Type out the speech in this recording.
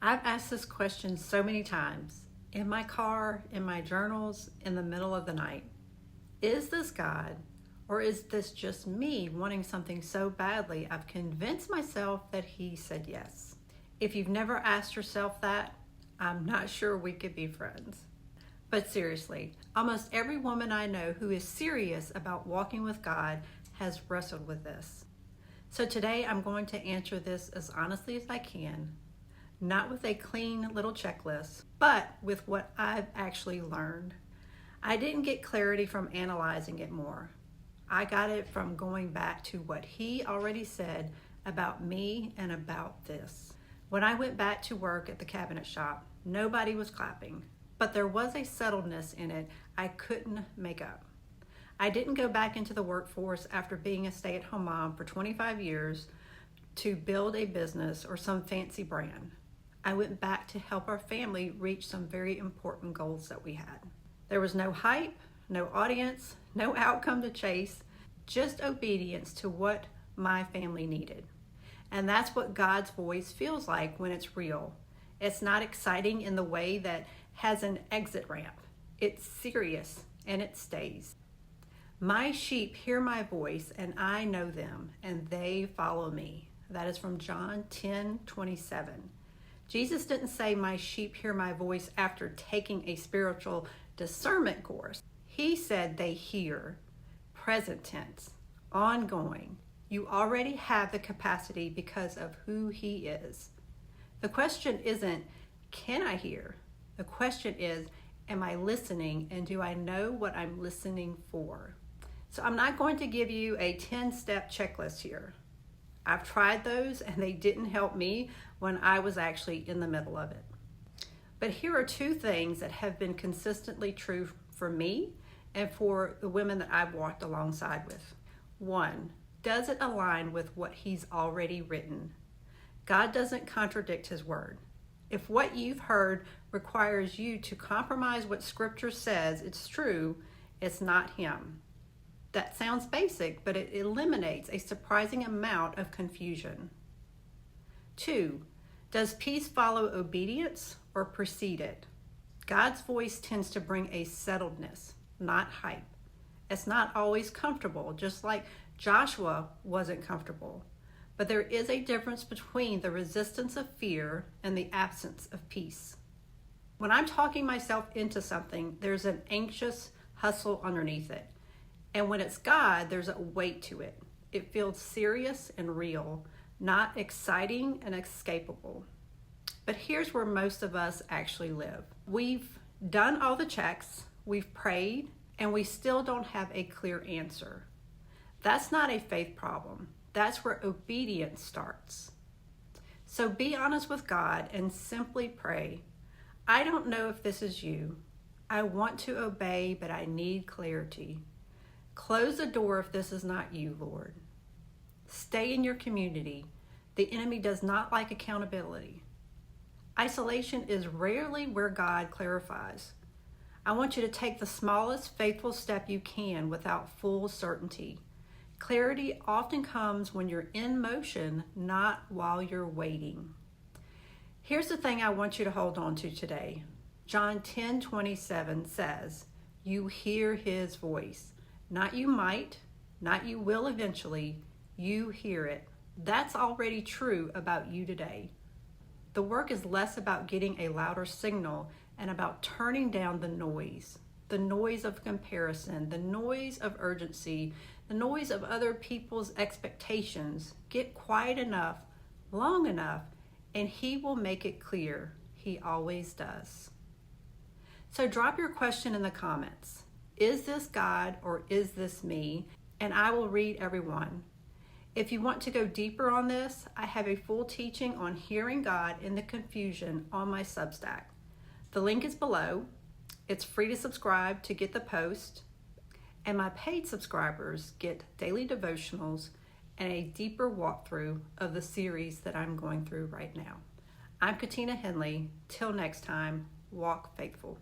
I've asked this question so many times, in my car, in my journals, in the middle of the night. Is this God, or is this just me wanting something so badly I've convinced myself that he said yes? If you've never asked yourself that, I'm not sure we could be friends. But seriously, almost every woman I know who is serious about walking with God has wrestled with this. So today I'm going to answer this as honestly as I can, not with a clean little checklist, but with what I've actually learned. I didn't get clarity from analyzing it more. I got it from going back to what he already said about me and about this. When I went back to work at the cabinet shop, nobody was clapping, but there was a settledness in it I couldn't make up. I didn't go back into the workforce after being a stay-at-home mom for 25 years to build a business or some fancy brand. I went back to help our family reach some very important goals that we had. There was no hype, no audience, no outcome to chase, just obedience to what my family needed. And that's what God's voice feels like when it's real. It's not exciting in the way that has an exit ramp. It's serious and it stays. My sheep hear my voice and I know them and they follow me. That is from John 10:27. Jesus didn't say my sheep hear my voice after taking a spiritual discernment course. He said they hear, present tense, ongoing. You already have the capacity because of who he is. The question isn't, can I hear? The question is, am I listening and do I know what I'm listening for? So I'm not going to give you a 10-step checklist here. I've tried those and they didn't help me when I was actually in the middle of it. But here are two things that have been consistently true for me and for the women that I've walked alongside with. One, does it align with what he's already written? God doesn't contradict his word. If what you've heard requires you to compromise what scripture says it's true, it's not him. That sounds basic, but it eliminates a surprising amount of confusion. Two, does peace follow obedience or precede it? God's voice tends to bring a settledness, not hype. It's not always comfortable, just like Joshua wasn't comfortable. But there is a difference between the resistance of fear and the absence of peace. When I'm talking myself into something, there's an anxious hustle underneath it. And when it's God, there's a weight to it. It feels serious and real, not exciting and escapable. But here's where most of us actually live. We've done all the checks, we've prayed, and we still don't have a clear answer. That's not a faith problem. That's where obedience starts. So be honest with God and simply pray. I don't know if this is you. I want to obey, but I need clarity. Close the door if this is not you, Lord. Stay in your community. The enemy does not like accountability. Isolation is rarely where God clarifies. I want you to take the smallest faithful step you can without full certainty. Clarity often comes when you're in motion, not while you're waiting. Here's the thing I want you to hold on to today. John 10:27 says, you hear his voice. Not you might, not you will eventually, you hear it. That's already true about you today. The work is less about getting a louder signal and about turning down the noise of comparison, the noise of urgency, the noise of other people's expectations. Get quiet enough, long enough, and he will make it clear. He always does. So drop your question in the comments. Is this God or is this me? And I will read every one. If you want to go deeper on this, I have a full teaching on hearing God in the confusion on my Substack. The link is below. It's free to subscribe to get the post. And my paid subscribers get daily devotionals and a deeper walkthrough of the series that I'm going through right now. I'm Katina Henley. Till next time, walk faithful.